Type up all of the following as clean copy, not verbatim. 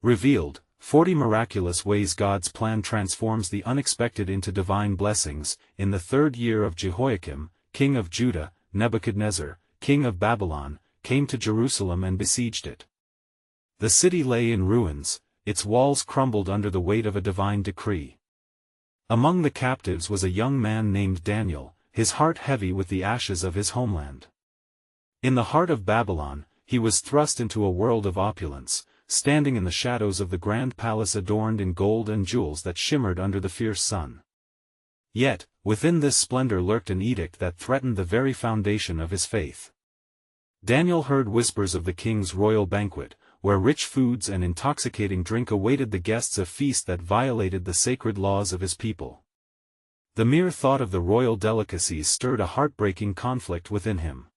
Revealed, 40 miraculous ways God's plan transforms the unexpected into divine blessings. In the 3rd year of Jehoiakim, king of Judah, Nebuchadnezzar, king of Babylon, came to Jerusalem and besieged it. The city lay in ruins, its walls crumbled under the weight of a divine decree. Among the captives was a young man named Daniel, his heart heavy with the ashes of his homeland. In the heart of Babylon, he was thrust into a world of opulence, standing in the shadows of the grand palace adorned in gold and jewels that shimmered under the fierce sun. Yet, within this splendor lurked an edict that threatened the very foundation of his faith. Daniel heard whispers of the king's royal banquet, where rich foods and intoxicating drink awaited the guests, a feast that violated the sacred laws of his people. The mere thought of the royal delicacies stirred a heartbreaking conflict within him.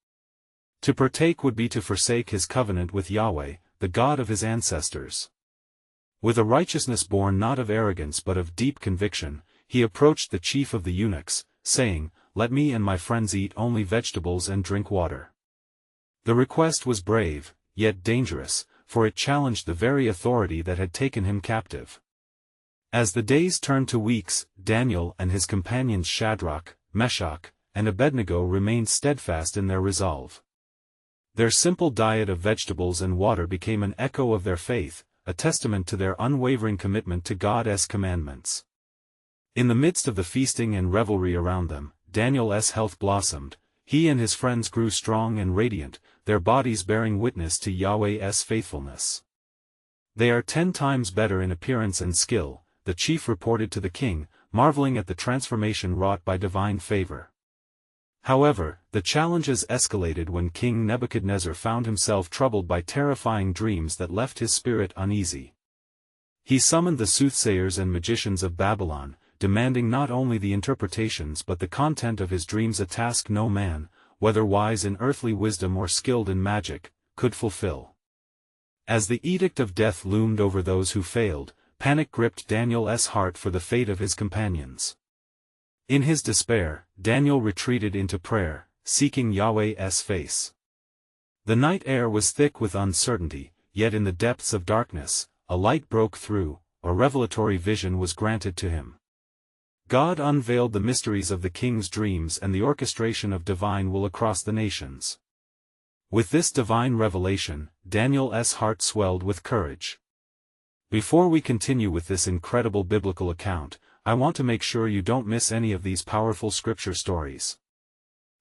To partake would be to forsake his covenant with Yahweh, the God of his ancestors. With a righteousness born not of arrogance but of deep conviction, he approached the chief of the eunuchs, saying, "Let me and my friends eat only vegetables and drink water." The request was brave, yet dangerous, for it challenged the very authority that had taken him captive. As the days turned to weeks, Daniel and his companions Shadrach, Meshach, and Abednego remained steadfast in their resolve. Their simple diet of vegetables and water became an echo of their faith, a testament to their unwavering commitment to God's commandments. In the midst of the feasting and revelry around them, Daniel's health blossomed. He and his friends grew strong and radiant, their bodies bearing witness to Yahweh's faithfulness. "They are 10 times better in appearance and skill," the chief reported to the king, marveling at the transformation wrought by divine favor. However, the challenges escalated when King Nebuchadnezzar found himself troubled by terrifying dreams that left his spirit uneasy. He summoned the soothsayers and magicians of Babylon, demanding not only the interpretations but the content of his dreams, a task no man, whether wise in earthly wisdom or skilled in magic, could fulfill. As the edict of death loomed over those who failed, panic gripped Daniel's heart for the fate of his companions. In his despair, Daniel retreated into prayer, seeking Yahweh's face. The night air was thick with uncertainty, yet in the depths of darkness, a light broke through, a revelatory vision was granted to him. God unveiled the mysteries of the king's dreams and the orchestration of divine will across the nations. With this divine revelation, Daniel's heart swelled with courage. Before we continue with this incredible biblical account, I want to make sure you don't miss any of these powerful scripture stories.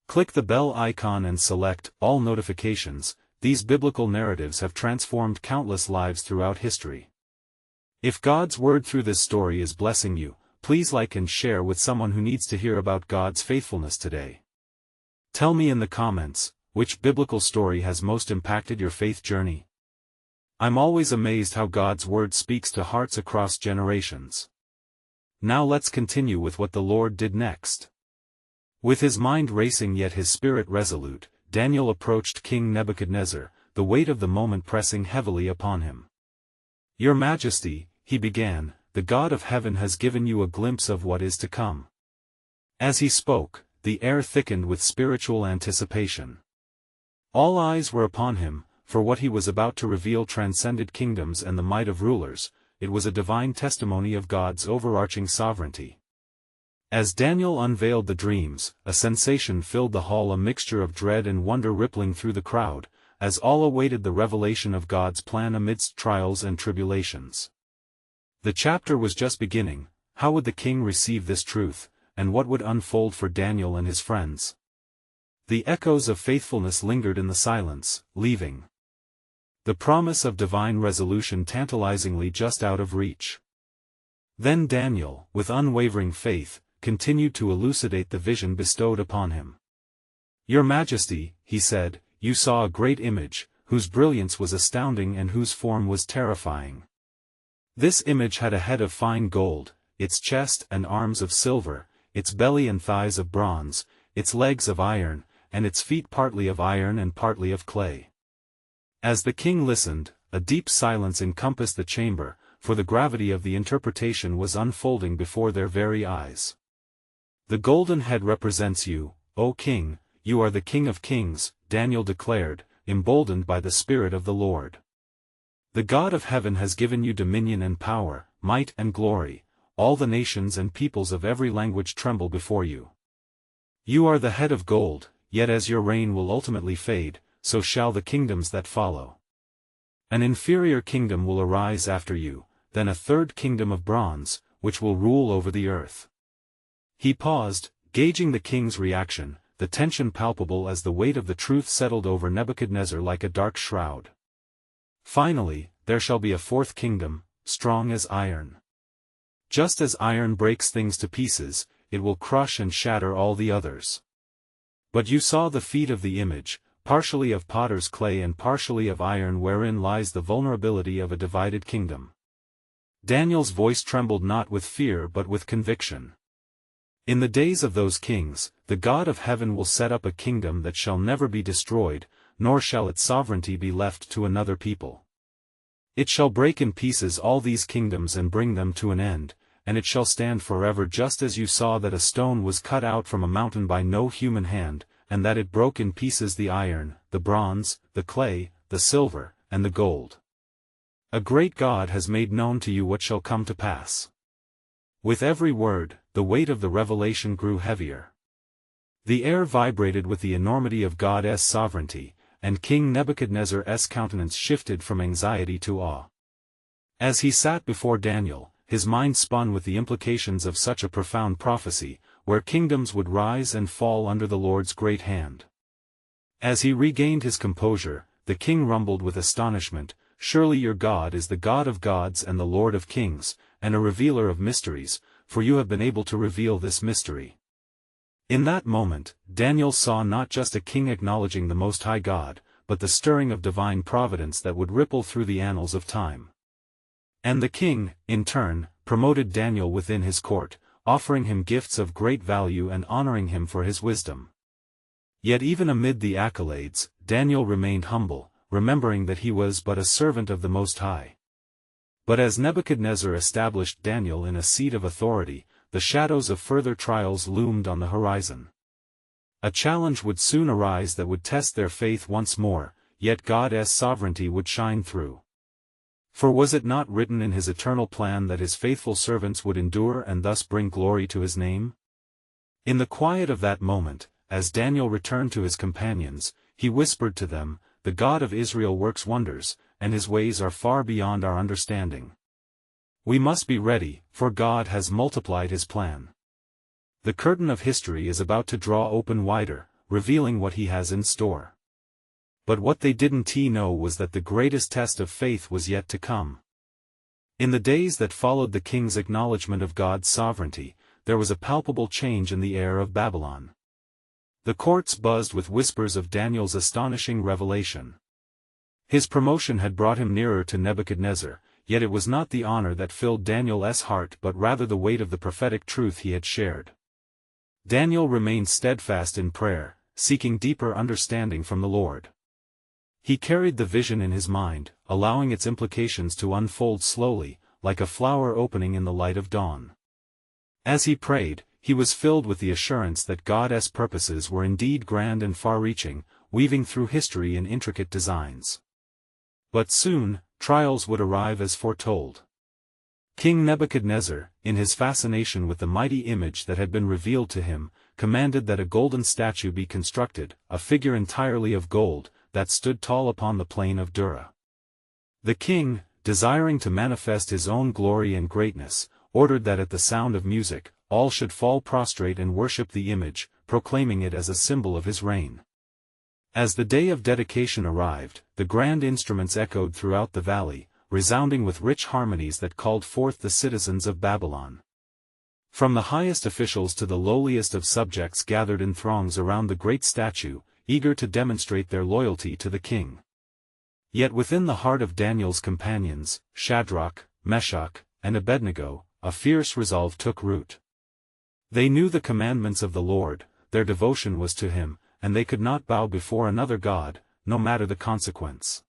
Click the bell icon and select all notifications. These biblical narratives have transformed countless lives throughout history. If God's word through this story is blessing you, please like and share with someone who needs to hear about God's faithfulness today. Tell me in the comments, which biblical story has most impacted your faith journey? I'm always amazed how God's word speaks to hearts across generations. Now let's continue with what the Lord did next. With his mind racing yet his spirit resolute, Daniel approached King Nebuchadnezzar, the weight of the moment pressing heavily upon him. "Your Majesty," he began, "the God of heaven has given you a glimpse of what is to come." As he spoke, the air thickened with spiritual anticipation. All eyes were upon him, for what he was about to reveal transcended kingdoms and the might of rulers. It was a divine testimony of God's overarching sovereignty. As Daniel unveiled the dreams, a sensation filled the hall, a mixture of dread and wonder rippling through the crowd, as all awaited the revelation of God's plan amidst trials and tribulations. The chapter was just beginning. How would the king receive this truth, and what would unfold for Daniel and his friends? The echoes of faithfulness lingered in the silence, leaving the promise of divine resolution tantalizingly just out of reach. Then Daniel, with unwavering faith, continued to elucidate the vision bestowed upon him. "Your Majesty," he said, "you saw a great image, whose brilliance was astounding and whose form was terrifying. This image had a head of fine gold, its chest and arms of silver, its belly and thighs of bronze, its legs of iron, and its feet partly of iron and partly of clay." As the king listened, a deep silence encompassed the chamber, for the gravity of the interpretation was unfolding before their very eyes. "The golden head represents you, O king, you are the King of Kings," Daniel declared, emboldened by the Spirit of the Lord. The God of heaven has given you dominion and power, might and glory. All the nations and peoples of every language tremble before you. You are the head of gold, yet as your reign will ultimately fade, so shall the kingdoms that follow. An inferior kingdom will arise after you, then a third kingdom of bronze, which will rule over the earth. He paused, gauging the king's reaction, the tension palpable as the weight of the truth settled over Nebuchadnezzar like a dark shroud. Finally, there shall be a fourth kingdom, strong as iron. Just as iron breaks things to pieces, it will crush and shatter all the others. But you saw the feet of the image, partially of potter's clay and partially of iron, wherein lies the vulnerability of a divided kingdom. Daniel's voice trembled not with fear but with conviction. In the days of those kings, the God of heaven will set up a kingdom that shall never be destroyed, nor shall its sovereignty be left to another people. It shall break in pieces all these kingdoms and bring them to an end, and it shall stand forever, just as you saw that a stone was cut out from a mountain by no human hand, and that it broke in pieces the iron, the bronze, the clay, the silver, and the gold. A great God has made known to you what shall come to pass. With every word, the weight of the revelation grew heavier. The air vibrated with the enormity of God's sovereignty, and King Nebuchadnezzar's countenance shifted from anxiety to awe. As he sat before Daniel, his mind spun with the implications of such a profound prophecy, where kingdoms would rise and fall under the Lord's great hand. As he regained his composure, the king rumbled with astonishment, "Surely your God is the God of gods and the Lord of kings, and a revealer of mysteries, for you have been able to reveal this mystery." In that moment, Daniel saw not just a king acknowledging the Most High God, but the stirring of divine providence that would ripple through the annals of time. And the king, in turn, promoted Daniel within his court, offering him gifts of great value and honoring him for his wisdom. Yet even amid the accolades, Daniel remained humble, remembering that he was but a servant of the Most High. But as Nebuchadnezzar established Daniel in a seat of authority, the shadows of further trials loomed on the horizon. A challenge would soon arise that would test their faith once more, yet God's sovereignty would shine through. For was it not written in his eternal plan that his faithful servants would endure and thus bring glory to his name? In the quiet of that moment, as Daniel returned to his companions, he whispered to them, "The God of Israel works wonders, and his ways are far beyond our understanding. We must be ready, for God has multiplied his plan." The curtain of history is about to draw open wider, revealing what he has in store. But what they didn't know was that the greatest test of faith was yet to come. In the days that followed the king's acknowledgement of God's sovereignty, there was a palpable change in the air of Babylon. The courts buzzed with whispers of Daniel's astonishing revelation. His promotion had brought him nearer to Nebuchadnezzar, yet it was not the honor that filled Daniel's heart but rather the weight of the prophetic truth he had shared. Daniel remained steadfast in prayer, seeking deeper understanding from the Lord. He carried the vision in his mind, allowing its implications to unfold slowly, like a flower opening in the light of dawn. As he prayed, he was filled with the assurance that God's purposes were indeed grand and far-reaching, weaving through history in intricate designs. But soon, trials would arrive as foretold. King Nebuchadnezzar, in his fascination with the mighty image that had been revealed to him, commanded that a golden statue be constructed, a figure entirely of gold, that stood tall upon the plain of Dura. The king, desiring to manifest his own glory and greatness, ordered that at the sound of music, all should fall prostrate and worship the image, proclaiming it as a symbol of his reign. As the day of dedication arrived, the grand instruments echoed throughout the valley, resounding with rich harmonies that called forth the citizens of Babylon. From the highest officials to the lowliest of subjects gathered in throngs around the great statue, eager to demonstrate their loyalty to the king. Yet within the heart of Daniel's companions, Shadrach, Meshach, and Abednego, a fierce resolve took root. They knew the commandments of the Lord, their devotion was to him, and they could not bow before another god, no matter the consequence.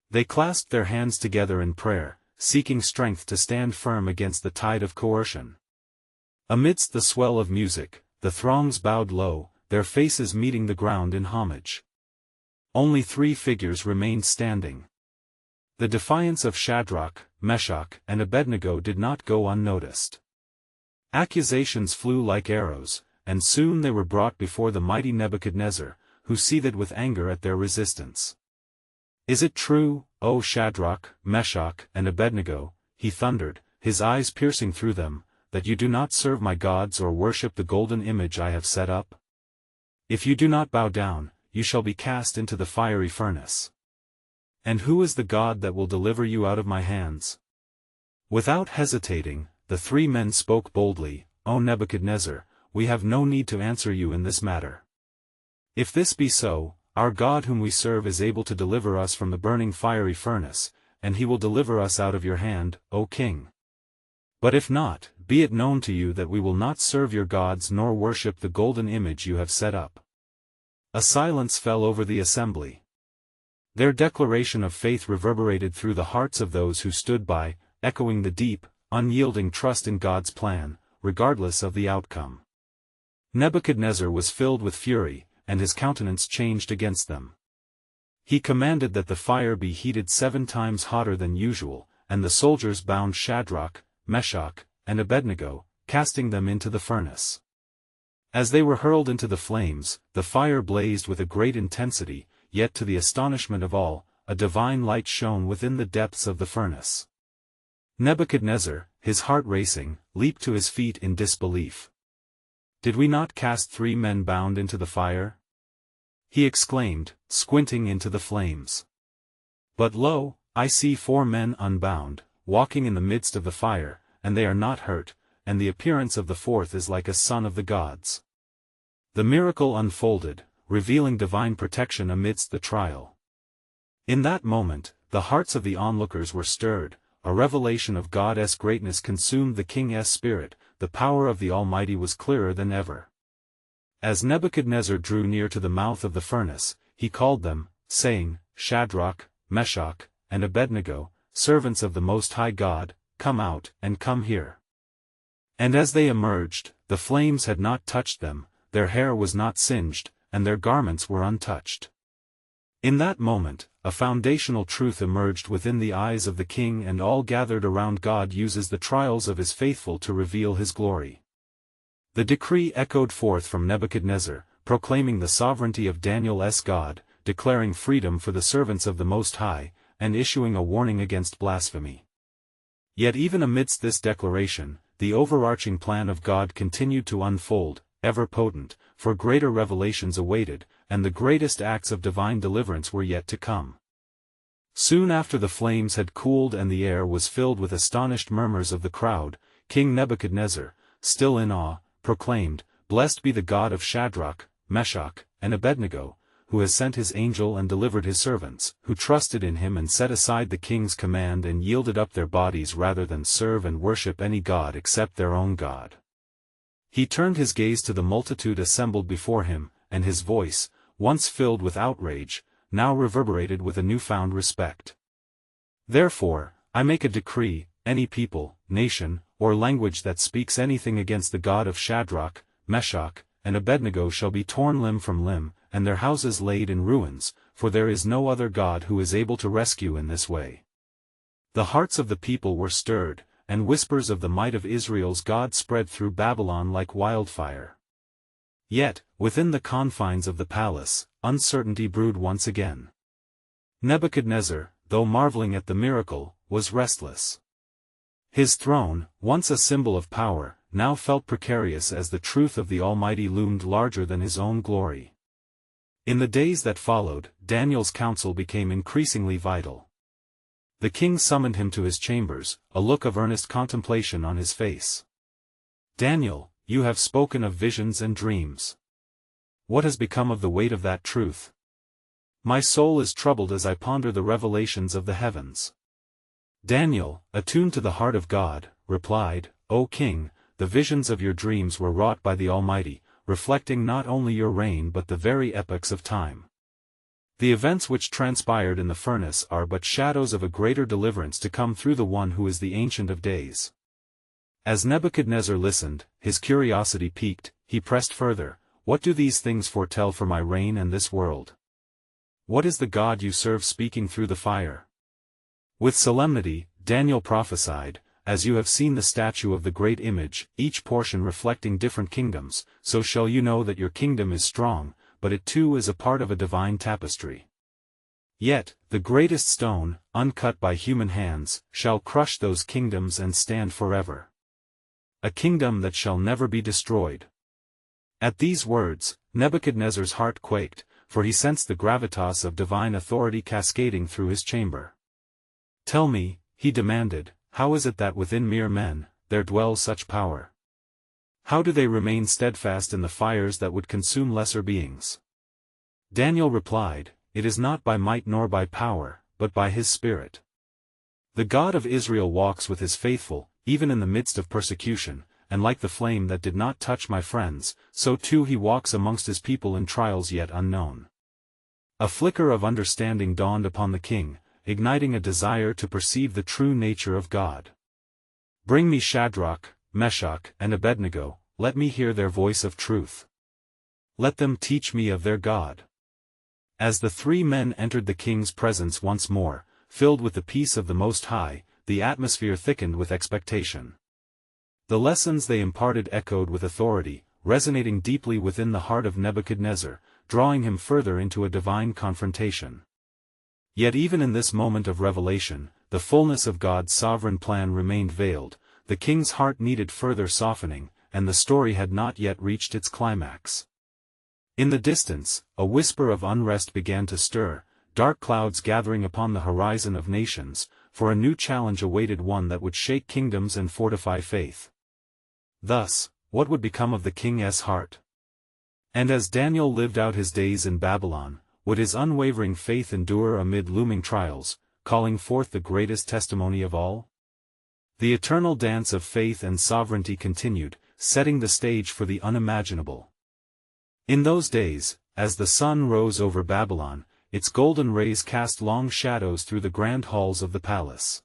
They clasped their hands together in prayer, seeking strength to stand firm against the tide of coercion. Amidst the swell of music, the throngs bowed low, their faces meeting the ground in homage. Only 3 figures remained standing. The defiance of Shadrach, Meshach, and Abednego did not go unnoticed. Accusations flew like arrows, and soon they were brought before the mighty Nebuchadnezzar, who seethed with anger at their resistance. "Is it true, O Shadrach, Meshach, and Abednego," he thundered, his eyes piercing through them, "that you do not serve my gods or worship the golden image I have set up? If you do not bow down, you shall be cast into the fiery furnace. And who is the God that will deliver you out of my hands?" Without hesitating, the three men spoke boldly, "O Nebuchadnezzar, we have no need to answer you in this matter. If this be so, our God whom we serve is able to deliver us from the burning fiery furnace, and he will deliver us out of your hand, O king. But if not, be it known to you that we will not serve your gods nor worship the golden image you have set up." A silence fell over the assembly. Their declaration of faith reverberated through the hearts of those who stood by, echoing the deep, unyielding trust in God's plan, regardless of the outcome. Nebuchadnezzar was filled with fury, and his countenance changed against them. He commanded that the fire be heated 7 times hotter than usual, and the soldiers bound Shadrach, Meshach, and Abednego, casting them into the furnace. As they were hurled into the flames, the fire blazed with a great intensity, yet to the astonishment of all, a divine light shone within the depths of the furnace. Nebuchadnezzar, his heart racing, leaped to his feet in disbelief. "Did we not cast 3 men bound into the fire?" he exclaimed, squinting into the flames. "But lo, I see 4 men unbound, walking in the midst of the fire, and they are not hurt, and the appearance of the 4th is like a son of the gods." The miracle unfolded, revealing divine protection amidst the trial. In that moment, the hearts of the onlookers were stirred, a revelation of God's greatness consumed the king's spirit, the power of the Almighty was clearer than ever. As Nebuchadnezzar drew near to the mouth of the furnace, he called them, saying, "Shadrach, Meshach, and Abednego, servants of the Most High God, come out, and come here." And as they emerged, the flames had not touched them, their hair was not singed, and their garments were untouched. In that moment, a foundational truth emerged within the eyes of the king, and all gathered around. God uses the trials of his faithful to reveal his glory. The decree echoed forth from Nebuchadnezzar, proclaiming the sovereignty of Daniel's God, declaring freedom for the servants of the Most High, and issuing a warning against blasphemy. Yet even amidst this declaration, the overarching plan of God continued to unfold, ever potent, for greater revelations awaited, and the greatest acts of divine deliverance were yet to come. Soon after the flames had cooled and the air was filled with astonished murmurs of the crowd, King Nebuchadnezzar, still in awe, proclaimed, "Blessed be the God of Shadrach, Meshach, and Abednego, who has sent his angel and delivered his servants, who trusted in him and set aside the king's command and yielded up their bodies rather than serve and worship any god except their own God." He turned his gaze to the multitude assembled before him, and his voice, once filled with outrage, now reverberated with a newfound respect. "Therefore, I make a decree, any people, nation, or language that speaks anything against the God of Shadrach, Meshach, and Abednego shall be torn limb from limb, and their houses laid in ruins, for there is no other God who is able to rescue in this way." The hearts of the people were stirred, and whispers of the might of Israel's God spread through Babylon like wildfire. Yet, within the confines of the palace, uncertainty brewed once again. Nebuchadnezzar, though marveling at the miracle, was restless. His throne, once a symbol of power, now felt precarious as the truth of the Almighty loomed larger than his own glory. In the days that followed, Daniel's counsel became increasingly vital. The king summoned him to his chambers, a look of earnest contemplation on his face. "Daniel, you have spoken of visions and dreams. What has become of the weight of that truth? My soul is troubled as I ponder the revelations of the heavens." Daniel, attuned to the heart of God, replied, "O king, the visions of your dreams were wrought by the Almighty, reflecting not only your reign but the very epochs of time. The events which transpired in the furnace are but shadows of a greater deliverance to come through the one who is the Ancient of Days." As Nebuchadnezzar listened, his curiosity piqued, he pressed further, "What do these things foretell for my reign and this world? What is the God you serve speaking through the fire? With solemnity, Daniel prophesied, "As you have seen the statue of the great image, each portion reflecting different kingdoms, so shall you know that your kingdom is strong, but it too is a part of a divine tapestry. Yet, the greatest stone, uncut by human hands, shall crush those kingdoms and stand forever. A kingdom that shall never be destroyed." At these words, Nebuchadnezzar's heart quaked, for he sensed the gravitas of divine authority cascading through his chamber. "Tell me," he demanded, "how is it that within mere men, there dwells such power? How do they remain steadfast in the fires that would consume lesser beings?" Daniel replied, "It is not by might nor by power, but by his Spirit. The God of Israel walks with his faithful, even in the midst of persecution, and like the flame that did not touch my friends, so too he walks amongst his people in trials yet unknown." A flicker of understanding dawned upon the king, igniting a desire to perceive the true nature of God. "Bring me Shadrach, Meshach, and Abednego, let me hear their voice of truth. Let them teach me of their God." As the three men entered the king's presence once more, filled with the peace of the Most High, the atmosphere thickened with expectation. The lessons they imparted echoed with authority, resonating deeply within the heart of Nebuchadnezzar, drawing him further into a divine confrontation. Yet even in this moment of revelation, the fullness of God's sovereign plan remained veiled. The king's heart needed further softening, and the story had not yet reached its climax. In the distance, a whisper of unrest began to stir, dark clouds gathering upon the horizon of nations, for a new challenge awaited, one that would shake kingdoms and fortify faith. Thus, what would become of the king's heart? And as Daniel lived out his days in Babylon, would his unwavering faith endure amid looming trials, calling forth the greatest testimony of all? The eternal dance of faith and sovereignty continued, setting the stage for the unimaginable. In those days, as the sun rose over Babylon, its golden rays cast long shadows through the grand halls of the palace.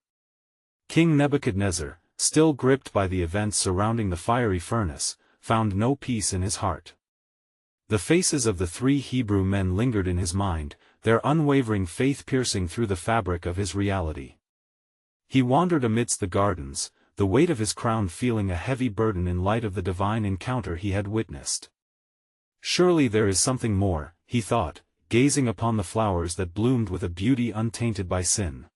King Nebuchadnezzar, still gripped by the events surrounding the fiery furnace, found no peace in his heart. The faces of the three Hebrew men lingered in his mind, their unwavering faith piercing through the fabric of his reality. He wandered amidst the gardens, the weight of his crown feeling a heavy burden in light of the divine encounter he had witnessed. Surely there is something more, he thought, gazing upon the flowers that bloomed with a beauty untainted by sin.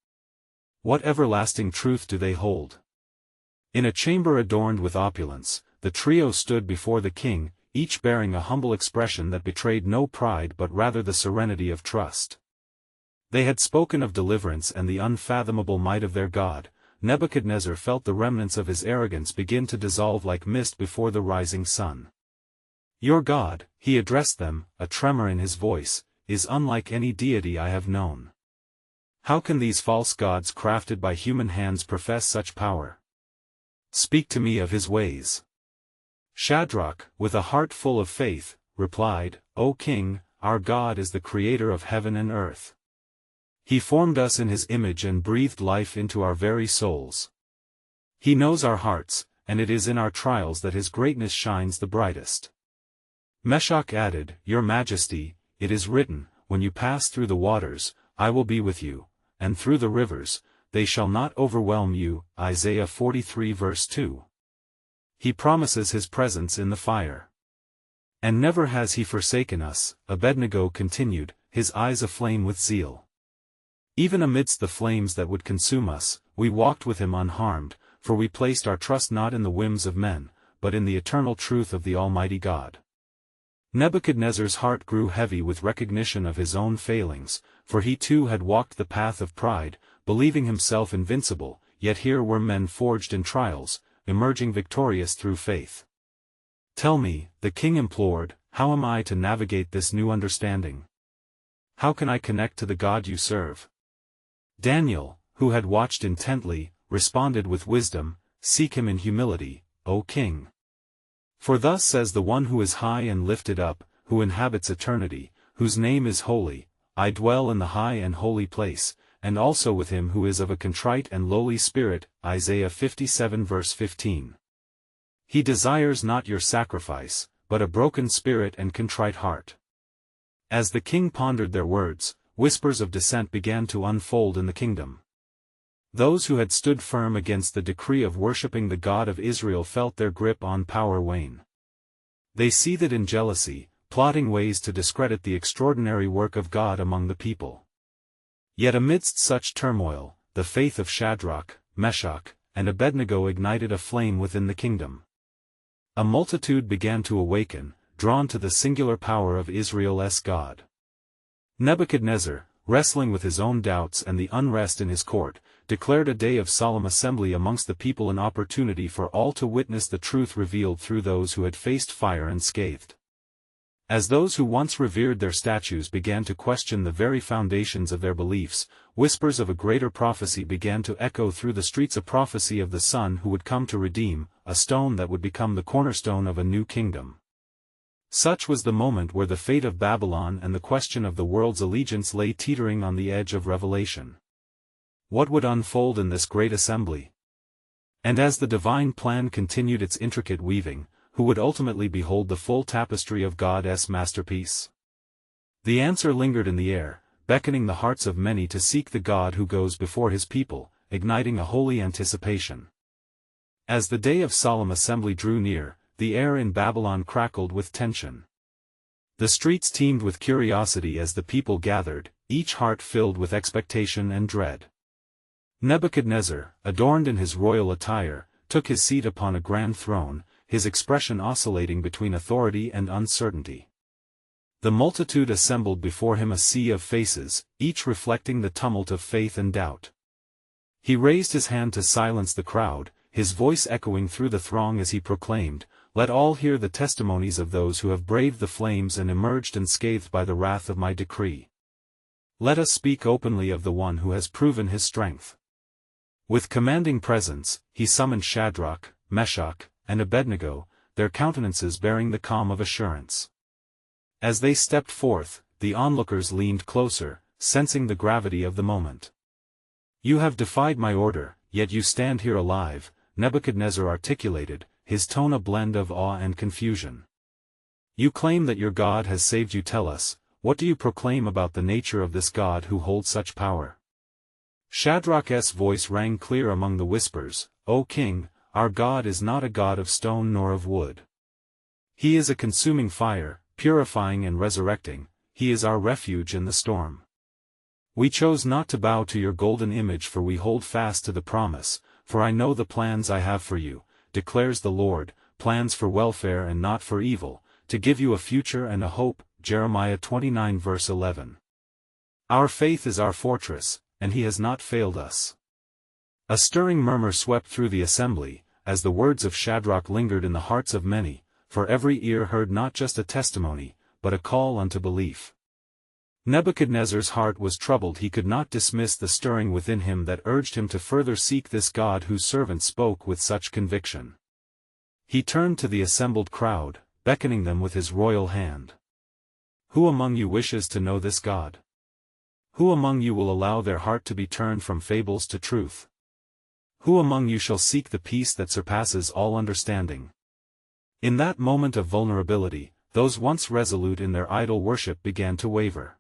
What everlasting truth do they hold? In a chamber adorned with opulence, the trio stood before the king, each bearing a humble expression that betrayed no pride but rather the serenity of trust. They had spoken of deliverance and the unfathomable might of their God. Nebuchadnezzar felt the remnants of his arrogance begin to dissolve like mist before the rising sun. "Your God," he addressed them, a tremor in his voice, "is unlike any deity I have known. How can these false gods crafted by human hands profess such power? Speak to me of his ways." Shadrach, with a heart full of faith, replied, "O king, our God is the creator of heaven and earth. He formed us in his image and breathed life into our very souls. He knows our hearts, and it is in our trials that his greatness shines the brightest." Meshach added, "Your Majesty, it is written, when you pass through the waters, I will be with you, and through the rivers, they shall not overwhelm you." Isaiah 43 verse 2. He promises his presence in the fire. "And never has he forsaken us," Abednego continued, his eyes aflame with zeal. "Even amidst the flames that would consume us, we walked with him unharmed, for we placed our trust not in the whims of men, but in the eternal truth of the Almighty God." Nebuchadnezzar's heart grew heavy with recognition of his own failings, for he too had walked the path of pride, believing himself invincible, yet here were men forged in trials, emerging victorious through faith. "Tell me," the king implored, "how am I to navigate this new understanding? How can I connect to the God you serve?" Daniel, who had watched intently, responded with wisdom, "Seek him in humility, O king. For thus says the one who is high and lifted up, who inhabits eternity, whose name is holy, I dwell in the high and holy place, and also with him who is of a contrite and lowly spirit." Isaiah 57 verse 15. He desires not your sacrifice, but a broken spirit and contrite heart. As the king pondered their words, whispers of dissent began to unfold in the kingdom. Those who had stood firm against the decree of worshipping the God of Israel felt their grip on power wane. They seethed in jealousy, plotting ways to discredit the extraordinary work of God among the people. Yet amidst such turmoil, the faith of Shadrach, Meshach, and Abednego ignited a flame within the kingdom. A multitude began to awaken, drawn to the singular power of Israel's God. Nebuchadnezzar, wrestling with his own doubts and the unrest in his court, declared a day of solemn assembly amongst the people, an opportunity for all to witness the truth revealed through those who had faced fire unscathed. As those who once revered their statues began to question the very foundations of their beliefs, whispers of a greater prophecy began to echo through the streets, a prophecy of the Son who would come to redeem, a stone that would become the cornerstone of a new kingdom. Such was the moment where the fate of Babylon and the question of the world's allegiance lay teetering on the edge of revelation. What would unfold in this great assembly? And as the divine plan continued its intricate weaving, who would ultimately behold the full tapestry of God's masterpiece? The answer lingered in the air, beckoning the hearts of many to seek the God who goes before his people, igniting a holy anticipation. As the day of solemn assembly drew near, the air in Babylon crackled with tension. The streets teemed with curiosity as the people gathered, each heart filled with expectation and dread. Nebuchadnezzar, adorned in his royal attire, took his seat upon a grand throne, his expression oscillating between authority and uncertainty. The multitude assembled before him, a sea of faces, each reflecting the tumult of faith and doubt. He raised his hand to silence the crowd, his voice echoing through the throng as he proclaimed, "Let all hear the testimonies of those who have braved the flames and emerged unscathed by the wrath of my decree. Let us speak openly of the one who has proven his strength." With commanding presence, he summoned Shadrach, Meshach, and Abednego, their countenances bearing the calm of assurance. As they stepped forth, the onlookers leaned closer, sensing the gravity of the moment. "You have defied my order, yet you stand here alive," Nebuchadnezzar articulated, his tone a blend of awe and confusion. "You claim that your God has saved you. Tell us, what do you proclaim about the nature of this God who holds such power?" Shadrach's voice rang clear among the whispers, "O king, our God is not a God of stone nor of wood. He is a consuming fire, purifying and resurrecting. He is our refuge in the storm. We chose not to bow to your golden image, for we hold fast to the promise, for I know the plans I have for you, declares the Lord, plans for welfare and not for evil, to give you a future and a hope." Jeremiah 29 verse 11. Our faith is our fortress, and he has not failed us. A stirring murmur swept through the assembly, as the words of Shadrach lingered in the hearts of many, for every ear heard not just a testimony, but a call unto belief. Nebuchadnezzar's heart was troubled. He could not dismiss the stirring within him that urged him to further seek this God whose servant spoke with such conviction. He turned to the assembled crowd, beckoning them with his royal hand. "Who among you wishes to know this God? Who among you will allow their heart to be turned from fables to truth? Who among you shall seek the peace that surpasses all understanding?" In that moment of vulnerability, those once resolute in their idol worship began to waver.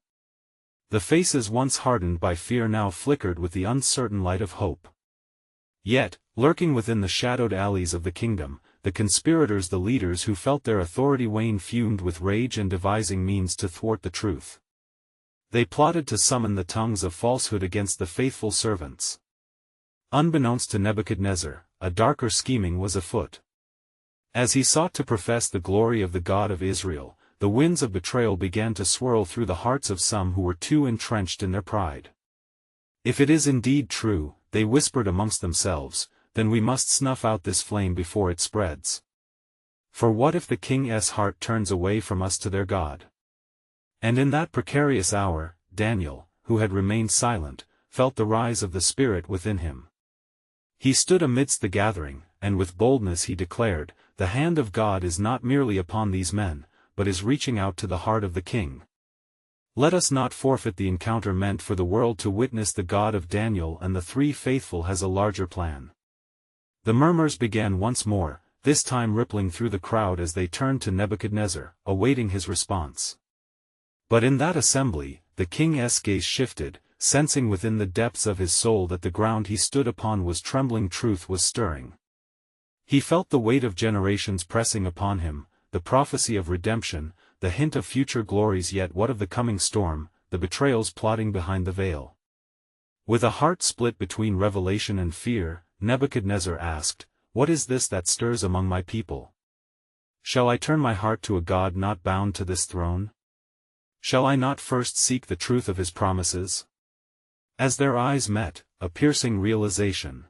The faces once hardened by fear now flickered with the uncertain light of hope. Yet, lurking within the shadowed alleys of the kingdom, the conspirators, the leaders who felt their authority wane, fumed with rage and devising means to thwart the truth. They plotted to summon the tongues of falsehood against the faithful servants. Unbeknownst to Nebuchadnezzar, a darker scheming was afoot. As he sought to profess the glory of the God of Israel, the winds of betrayal began to swirl through the hearts of some who were too entrenched in their pride. "If it is indeed true," they whispered amongst themselves, "then we must snuff out this flame before it spreads. For what if the king's heart turns away from us to their God?" And in that precarious hour, Daniel, who had remained silent, felt the rise of the Spirit within him. He stood amidst the gathering, and with boldness he declared, "The hand of God is not merely upon these men, but is reaching out to the heart of the king. Let us not forfeit the encounter meant for the world to witness. The God of Daniel and the three faithful has a larger plan." The murmurs began once more, this time rippling through the crowd as they turned to Nebuchadnezzar, awaiting his response. But in that assembly, the king's gaze shifted, sensing within the depths of his soul that the ground he stood upon was trembling. Truth was stirring. He felt the weight of generations pressing upon him, the prophecy of redemption, the hint of future glories. Yet what of the coming storm, the betrayals plotting behind the veil? With a heart split between revelation and fear, Nebuchadnezzar asked, "What is this that stirs among my people? Shall I turn my heart to a God not bound to this throne? Shall I not first seek the truth of his promises?" As their eyes met, a piercing realization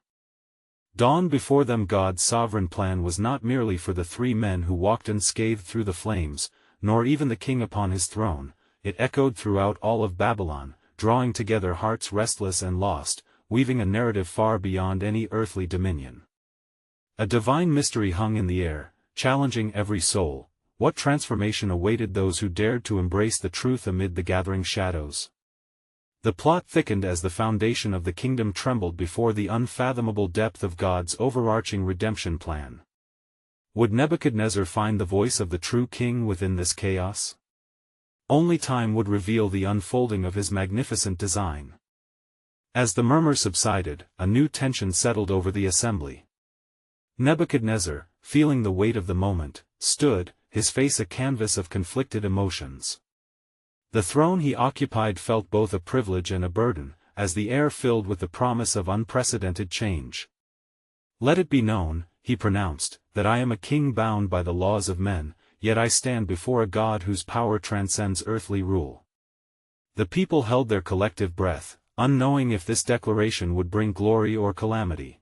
dawned before them. God's sovereign plan was not merely for the three men who walked unscathed through the flames, nor even the king upon his throne. It echoed throughout all of Babylon, drawing together hearts restless and lost, weaving a narrative far beyond any earthly dominion. A divine mystery hung in the air, challenging every soul. What transformation awaited those who dared to embrace the truth amid the gathering shadows? The plot thickened as the foundation of the kingdom trembled before the unfathomable depth of God's overarching redemption plan. Would Nebuchadnezzar find the voice of the true king within this chaos? Only time would reveal the unfolding of his magnificent design. As the murmur subsided, a new tension settled over the assembly. Nebuchadnezzar, feeling the weight of the moment, stood, his face a canvas of conflicted emotions. The throne he occupied felt both a privilege and a burden, as the air filled with the promise of unprecedented change. "Let it be known," he pronounced, "that I am a king bound by the laws of men, yet I stand before a God whose power transcends earthly rule." The people held their collective breath, unknowing if this declaration would bring glory or calamity.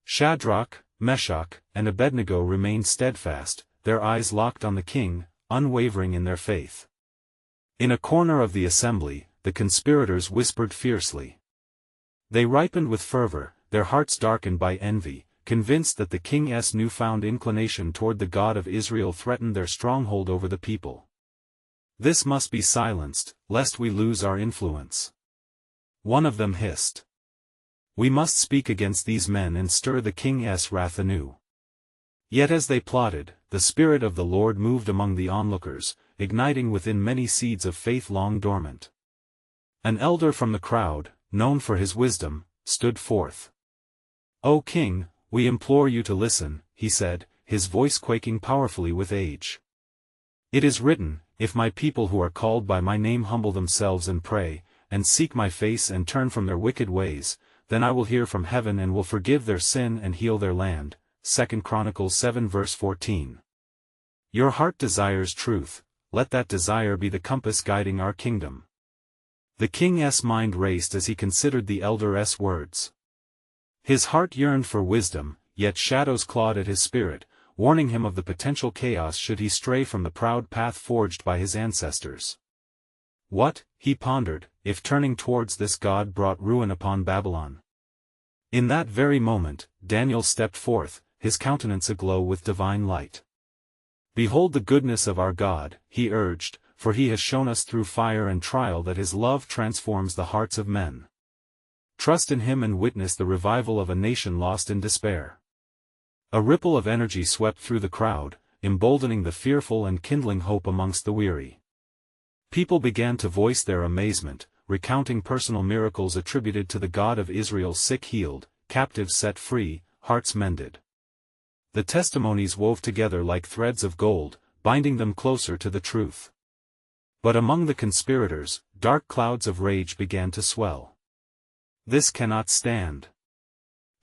Shadrach, Meshach, and Abednego remained steadfast, their eyes locked on the king, unwavering in their faith. In a corner of the assembly, the conspirators whispered fiercely. They ripened with fervor, their hearts darkened by envy, convinced that the king's newfound inclination toward the God of Israel threatened their stronghold over the people. "This must be silenced, lest we lose our influence," one of them hissed. "We must speak against these men and stir the king's wrath anew." Yet as they plotted, the Spirit of the Lord moved among the onlookers, igniting within many seeds of faith long dormant. An elder from the crowd, known for his wisdom, stood forth. "O king, we implore you to listen," he said, his voice quaking powerfully with age. "It is written, if my people who are called by my name humble themselves and pray, and seek my face and turn from their wicked ways, then I will hear from heaven and will forgive their sin and heal their land." 2 Chronicles 7 verse 14. Your heart desires truth, let that desire be the compass guiding our kingdom. The king's mind raced as he considered the elder's words. His heart yearned for wisdom, yet shadows clawed at his spirit, warning him of the potential chaos should he stray from the proud path forged by his ancestors. What, he pondered, if turning towards this God brought ruin upon Babylon? In that very moment, Daniel stepped forth, his countenance aglow with divine light. "Behold the goodness of our God," he urged, "for he has shown us through fire and trial that his love transforms the hearts of men. Trust in him and witness the revival of a nation lost in despair." A ripple of energy swept through the crowd, emboldening the fearful and kindling hope amongst the weary. People began to voice their amazement, recounting personal miracles attributed to the God of Israel: sick healed, captives set free, hearts mended. The testimonies wove together like threads of gold, binding them closer to the truth. But among the conspirators, dark clouds of rage began to swell. "This cannot stand.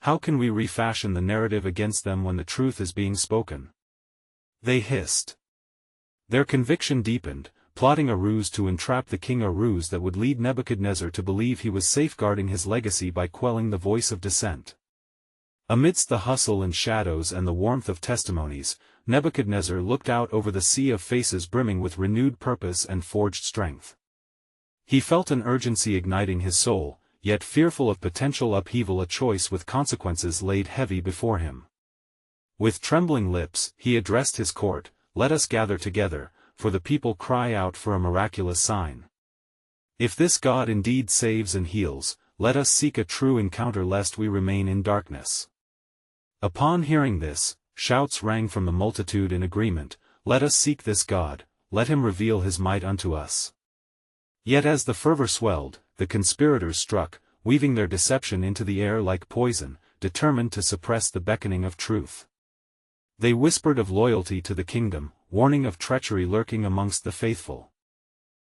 How can we refashion the narrative against them when the truth is being spoken?" they hissed. Their conviction deepened, plotting a ruse to entrap the king, a ruse that would lead Nebuchadnezzar to believe he was safeguarding his legacy by quelling the voice of dissent. Amidst the hustle and shadows and the warmth of testimonies, Nebuchadnezzar looked out over the sea of faces brimming with renewed purpose and forged strength. He felt an urgency igniting his soul, yet fearful of potential upheaval. A choice with consequences laid heavy before him. With trembling lips, he addressed his court, "Let us gather together, for the people cry out for a miraculous sign. If this God indeed saves and heals, let us seek a true encounter lest we remain in darkness." Upon hearing this, shouts rang from the multitude in agreement, "Let us seek this God, let him reveal his might unto us." Yet as the fervor swelled, the conspirators struck, weaving their deception into the air like poison, determined to suppress the beckoning of truth. They whispered of loyalty to the kingdom, warning of treachery lurking amongst the faithful.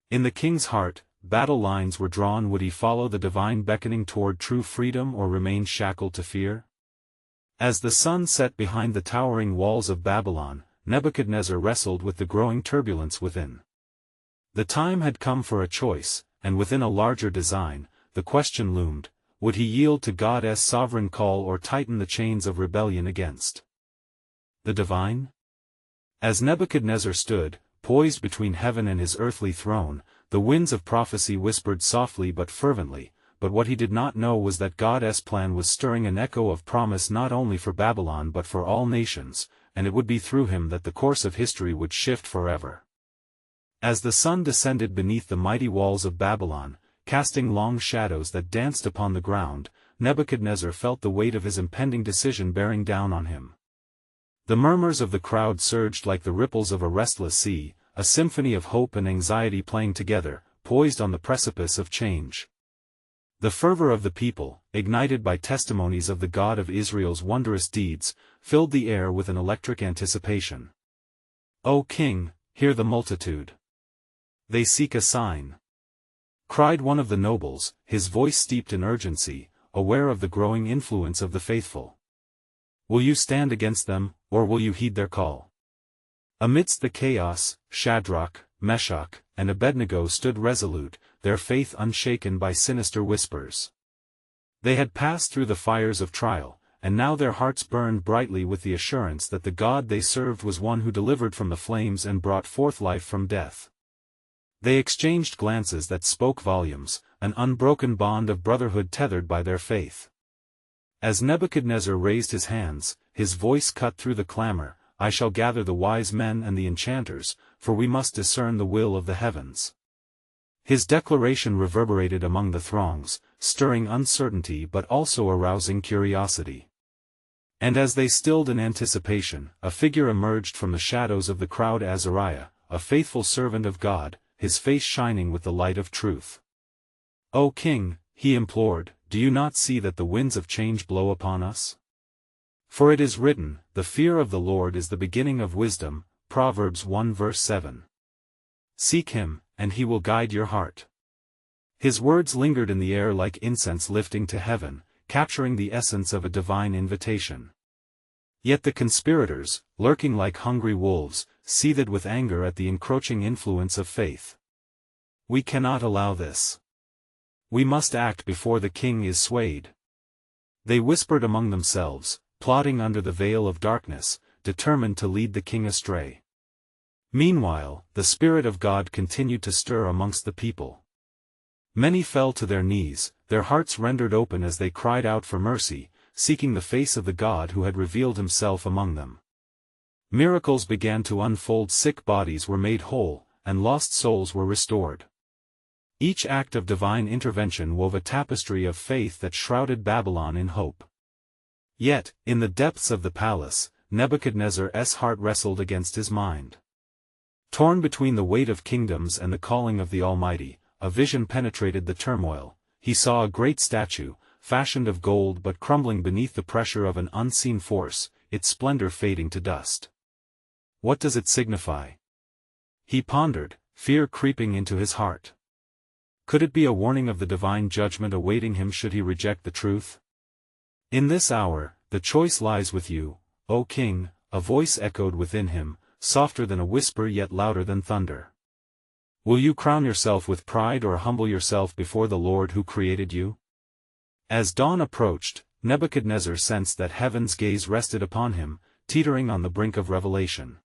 In the king's heart, battle lines were drawn. Would he follow the divine beckoning toward true freedom or remain shackled to fear? As the sun set behind the towering walls of Babylon, Nebuchadnezzar wrestled with the growing turbulence within. The time had come for a choice, and within a larger design, the question loomed: would he yield to God's sovereign call or tighten the chains of rebellion against the divine? As Nebuchadnezzar stood, poised between heaven and his earthly throne, the winds of prophecy whispered softly but fervently, but what he did not know was that God's plan was stirring an echo of promise not only for Babylon but for all nations, and it would be through him that the course of history would shift forever. As the sun descended beneath the mighty walls of Babylon, casting long shadows that danced upon the ground, Nebuchadnezzar felt the weight of his impending decision bearing down on him. The murmurs of the crowd surged like the ripples of a restless sea, a symphony of hope and anxiety playing together, poised on the precipice of change. The fervor of the people, ignited by testimonies of the God of Israel's wondrous deeds, filled the air with an electric anticipation. "O King, hear the multitude. They seek a sign," cried one of the nobles, his voice steeped in urgency, aware of the growing influence of the faithful. "Will you stand against them, or will you heed their call?" Amidst the chaos, Shadrach, Meshach, and Abednego stood resolute, their faith unshaken by sinister whispers. They had passed through the fires of trial, and now their hearts burned brightly with the assurance that the God they served was one who delivered from the flames and brought forth life from death. They exchanged glances that spoke volumes, an unbroken bond of brotherhood tethered by their faith. As Nebuchadnezzar raised his hands, his voice cut through the clamor, "I shall gather the wise men and the enchanters, for we must discern the will of the heavens." His declaration reverberated among the throngs, stirring uncertainty but also arousing curiosity. And as they stilled in anticipation, a figure emerged from the shadows of the crowd: Azariah, a faithful servant of God, his face shining with the light of truth. "O King," he implored, "do you not see that the winds of change blow upon us? For it is written, the fear of the Lord is the beginning of wisdom," Proverbs 1 verse 7. "Seek him, and he will guide your heart." His words lingered in the air like incense lifting to heaven, capturing the essence of a divine invitation. Yet the conspirators, lurking like hungry wolves, seethed with anger at the encroaching influence of faith. "We cannot allow this. We must act before the king is swayed," they whispered among themselves, plotting under the veil of darkness, determined to lead the king astray. Meanwhile, the Spirit of God continued to stir amongst the people. Many fell to their knees, their hearts rendered open as they cried out for mercy, seeking the face of the God who had revealed himself among them. Miracles began to unfold: sick bodies were made whole, and lost souls were restored. Each act of divine intervention wove a tapestry of faith that shrouded Babylon in hope. Yet, in the depths of the palace, Nebuchadnezzar's heart wrestled against his mind. Torn between the weight of kingdoms and the calling of the Almighty, a vision penetrated the turmoil. He saw a great statue, fashioned of gold but crumbling beneath the pressure of an unseen force, its splendor fading to dust. What does it signify? He pondered, fear creeping into his heart. Could it be a warning of the divine judgment awaiting him should he reject the truth? "In this hour, the choice lies with you, O King," a voice echoed within him, softer than a whisper yet louder than thunder. "Will you crown yourself with pride or humble yourself before the Lord who created you?" As dawn approached, Nebuchadnezzar sensed that heaven's gaze rested upon him, teetering on the brink of revelation.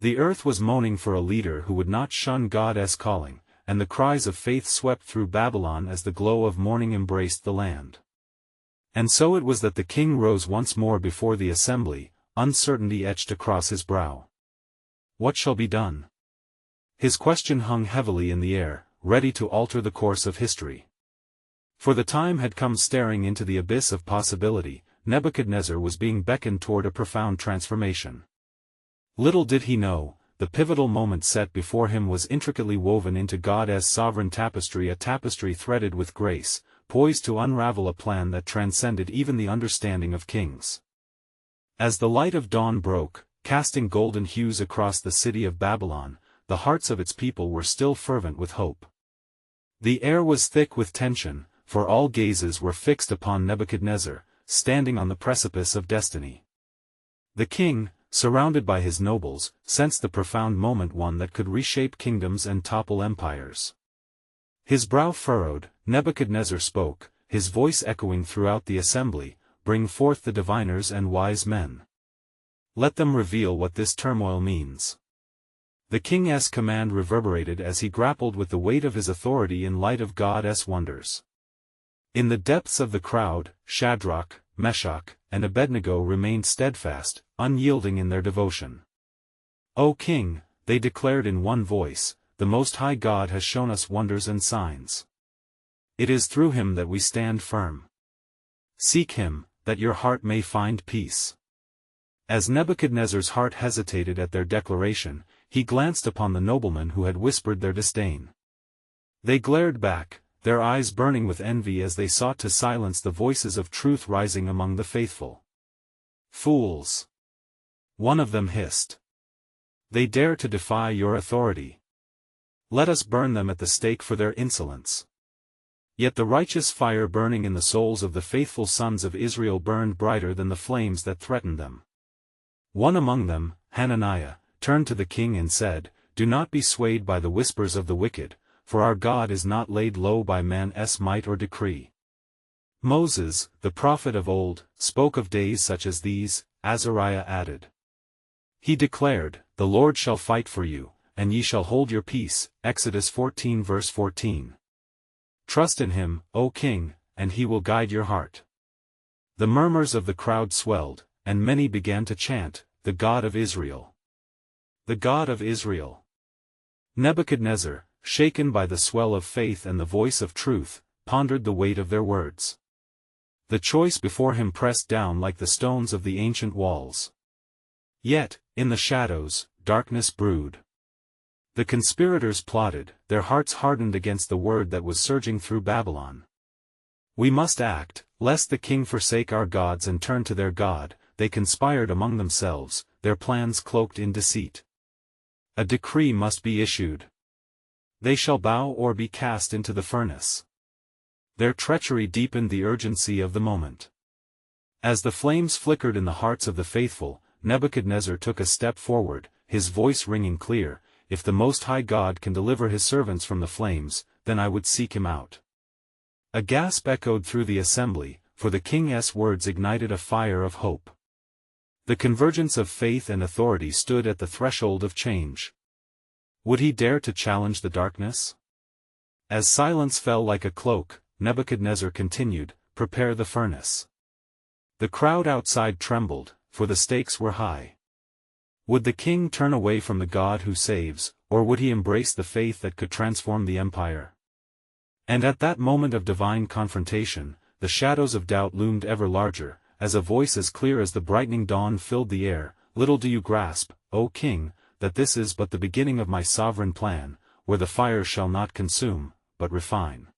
The earth was moaning for a leader who would not shun God's calling, and the cries of faith swept through Babylon as the glow of morning embraced the land. And so it was that the king rose once more before the assembly, uncertainty etched across his brow. What shall be done? His question hung heavily in the air, ready to alter the course of history. For the time had come. Staring into the abyss of possibility, Nebuchadnezzar was being beckoned toward a profound transformation. Little did he know, the pivotal moment set before him was intricately woven into God's sovereign tapestry, a tapestry threaded with grace, poised to unravel a plan that transcended even the understanding of kings. As the light of dawn broke, casting golden hues across the city of Babylon, the hearts of its people were still fervent with hope. The air was thick with tension, for all gazes were fixed upon Nebuchadnezzar, standing on the precipice of destiny. The king, surrounded by his nobles, sensed the profound moment, one that could reshape kingdoms and topple empires. His brow furrowed, Nebuchadnezzar spoke, his voice echoing throughout the assembly, "Bring forth the diviners and wise men. Let them reveal what this turmoil means." The king's command reverberated as he grappled with the weight of his authority in light of God's wonders. In the depths of the crowd, Shadrach, Meshach, and Abednego remained steadfast, unyielding in their devotion. "O King," they declared in one voice, "the Most High God has shown us wonders and signs. It is through him that we stand firm. Seek him, that your heart may find peace." As Nebuchadnezzar's heart hesitated at their declaration, he glanced upon the noblemen who had whispered their disdain. They glared back, their eyes burning with envy as they sought to silence the voices of truth rising among the faithful. "Fools!" one of them hissed. "They dare to defy your authority. Let us burn them at the stake for their insolence." Yet the righteous fire burning in the souls of the faithful sons of Israel burned brighter than the flames that threatened them. One among them, Hananiah, turned to the king and said, "Do not be swayed by the whispers of the wicked, for our God is not laid low by man's might or decree." Moses, the prophet of old, spoke of days such as these, Azariah added. He declared, "The Lord shall fight for you, and ye shall hold your peace," Exodus 14 verse 14. Trust in him, O king, and he will guide your heart. The murmurs of the crowd swelled, and many began to chant, "The God of Israel! The God of Israel!" Nebuchadnezzar, shaken by the swell of faith and the voice of truth, pondered the weight of their words. The choice before him pressed down like the stones of the ancient walls. Yet, in the shadows, darkness brewed. The conspirators plotted, their hearts hardened against the word that was surging through Babylon. "We must act, lest the king forsake our gods and turn to their God," they conspired among themselves, their plans cloaked in deceit. "A decree must be issued. They shall bow or be cast into the furnace." Their treachery deepened the urgency of the moment. As the flames flickered in the hearts of the faithful, Nebuchadnezzar took a step forward, his voice ringing clear, "If the Most High God can deliver his servants from the flames, then I would seek him out." A gasp echoed through the assembly, for the king's words ignited a fire of hope. The convergence of faith and authority stood at the threshold of change. Would he dare to challenge the darkness? As silence fell like a cloak, Nebuchadnezzar continued, "Prepare the furnace." The crowd outside trembled, for the stakes were high. Would the king turn away from the God who saves, or would he embrace the faith that could transform the empire? And at that moment of divine confrontation, the shadows of doubt loomed ever larger, as a voice as clear as the brightening dawn filled the air. "Little do you grasp, O king, that this is but the beginning of my sovereign plan, where the fire shall not consume, but refine."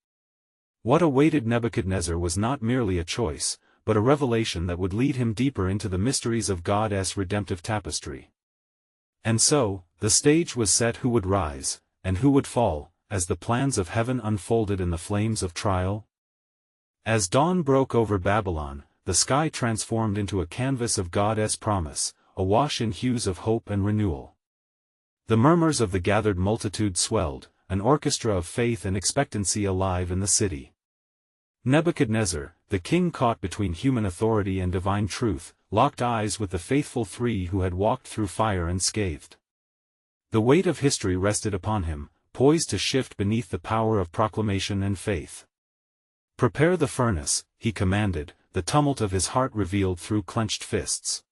What awaited Nebuchadnezzar was not merely a choice, but a revelation that would lead him deeper into the mysteries of God's redemptive tapestry. And so, the stage was set. Who would rise, and who would fall, as the plans of heaven unfolded in the flames of trial? As dawn broke over Babylon, the sky transformed into a canvas of God's promise, awash in hues of hope and renewal. The murmurs of the gathered multitude swelled, an orchestra of faith and expectancy alive in the city. Nebuchadnezzar, the king caught between human authority and divine truth, locked eyes with the faithful three who had walked through fire unscathed. The weight of history rested upon him, poised to shift beneath the power of proclamation and faith. "Prepare the furnace," he commanded, the tumult of his heart revealed through clenched fists.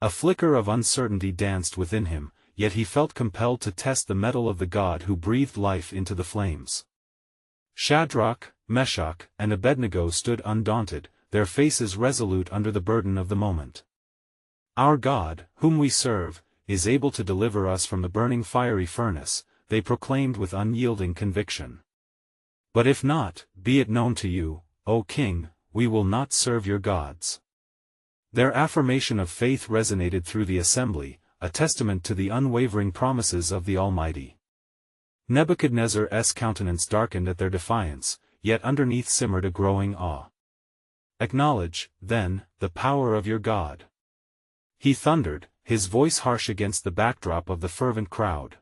A flicker of uncertainty danced within him, yet he felt compelled to test the mettle of the God who breathed life into the flames. Shadrach, Meshach, and Abednego stood undaunted, their faces resolute under the burden of the moment. "Our God, whom we serve, is able to deliver us from the burning fiery furnace, they proclaimed with unyielding conviction. But if not, be it known to you, O king, we will not serve your gods. Their affirmation of faith resonated through the assembly, a testament to the unwavering promises of the Almighty. Nebuchadnezzar's countenance darkened at their defiance, yet underneath simmered a growing awe. Acknowledge, then, the power of your God. He thundered, his voice harsh against the backdrop of the fervent crowd.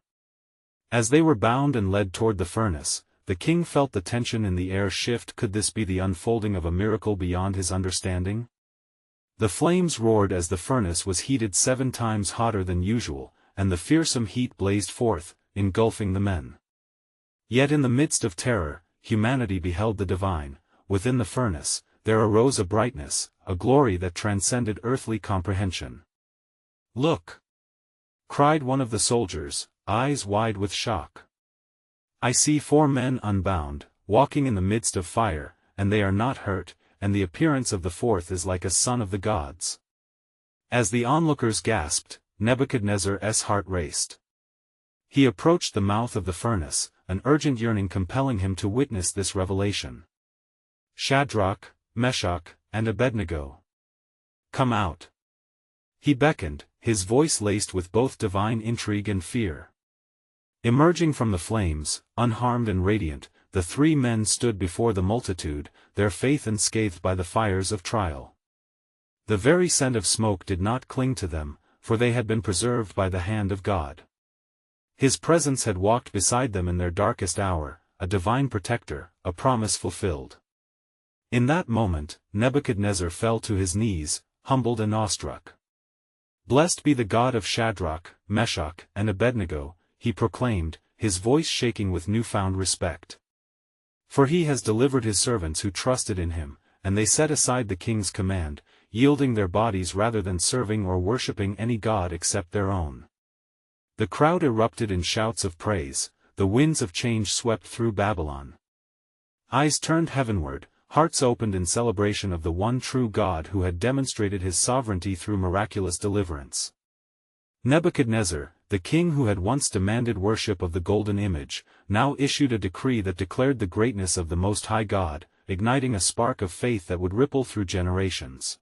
As they were bound and led toward the furnace, the king felt the tension in the air shift. Could this be the unfolding of a miracle beyond his understanding? The flames roared as the furnace was heated 7 times hotter than usual, and the fearsome heat blazed forth, engulfing the men. Yet in the midst of terror, humanity beheld the divine. Within the furnace, there arose a brightness, a glory that transcended earthly comprehension. "Look!" cried one of the soldiers, eyes wide with shock. "I see 4 men unbound, walking in the midst of fire, and they are not hurt, and the appearance of the 4th is like a son of the gods." As the onlookers gasped, Nebuchadnezzar's heart raced. He approached the mouth of the furnace, an urgent yearning compelling him to witness this revelation. "Shadrach, Meshach, and Abednego, come out." He beckoned, his voice laced with both divine intrigue and fear. Emerging from the flames, unharmed and radiant, the 3 men stood before the multitude, their faith unscathed by the fires of trial. The very scent of smoke did not cling to them, for they had been preserved by the hand of God. His presence had walked beside them in their darkest hour, a divine protector, a promise fulfilled. In that moment, Nebuchadnezzar fell to his knees, humbled and awestruck. "Blessed be the God of Shadrach, Meshach, and Abednego," he proclaimed, his voice shaking with newfound respect. "For he has delivered his servants who trusted in him, and they set aside the king's command, yielding their bodies rather than serving or worshipping any god except their own." The crowd erupted in shouts of praise, the winds of change swept through Babylon. Eyes turned heavenward, hearts opened in celebration of the one true God who had demonstrated his sovereignty through miraculous deliverance. Nebuchadnezzar, the king who had once demanded worship of the golden image, now issued a decree that declared the greatness of the Most High God, igniting a spark of faith that would ripple through generations.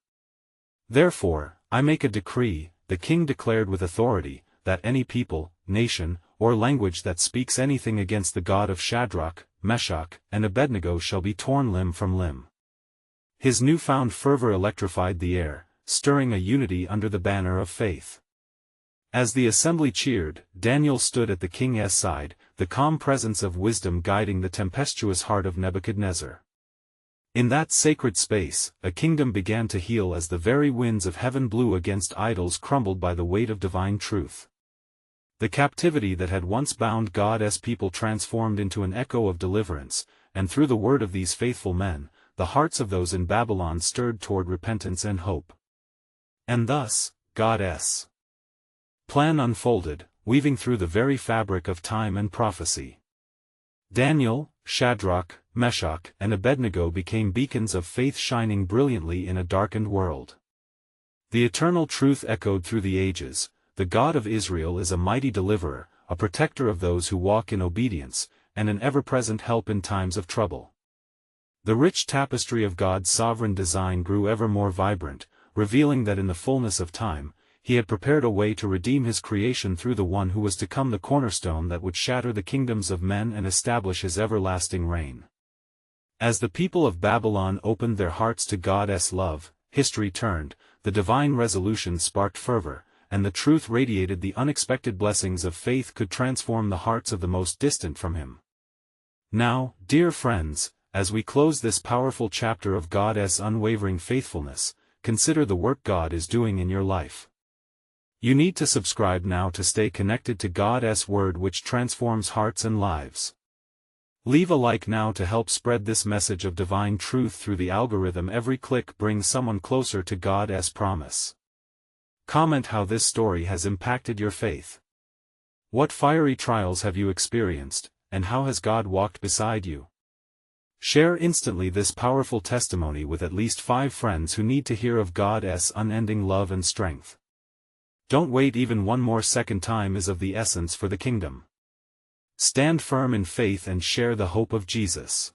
"Therefore, I make a decree," the king declared with authority, "that any people, nation, or language that speaks anything against the God of Shadrach, Meshach, and Abednego shall be torn limb from limb." His newfound fervor electrified the air, stirring a unity under the banner of faith. As the assembly cheered, Daniel stood at the king's side, the calm presence of wisdom guiding the tempestuous heart of Nebuchadnezzar. In that sacred space, a kingdom began to heal as the very winds of heaven blew against idols crumbled by the weight of divine truth. The captivity that had once bound God's people transformed into an echo of deliverance, and through the word of these faithful men, the hearts of those in Babylon stirred toward repentance and hope. And thus, God's plan unfolded, weaving through the very fabric of time and prophecy. Daniel, Shadrach, Meshach, and Abednego became beacons of faith shining brilliantly in a darkened world. The eternal truth echoed through the ages: the God of Israel is a mighty deliverer, a protector of those who walk in obedience, and an ever-present help in times of trouble. The rich tapestry of God's sovereign design grew ever more vibrant, revealing that in the fullness of time, He had prepared a way to redeem His creation through the one who was to come, the cornerstone that would shatter the kingdoms of men and establish His everlasting reign. As the people of Babylon opened their hearts to God's love, history turned, the divine resolution sparked fervor, and the truth radiated. The unexpected blessings of faith could transform the hearts of the most distant from Him. Now, dear friends, as we close this powerful chapter of God's unwavering faithfulness, consider the work God is doing in your life. You need to subscribe now to stay connected to God's Word, which transforms hearts and lives. Leave a like now to help spread this message of divine truth through the algorithm. Every click brings someone closer to God's promise. Comment how this story has impacted your faith. What fiery trials have you experienced, and how has God walked beside you? Share instantly this powerful testimony with at least 5 friends who need to hear of God's unending love and strength. Don't wait even one more second. Time is of the essence for the kingdom. Stand firm in faith and share the hope of Jesus.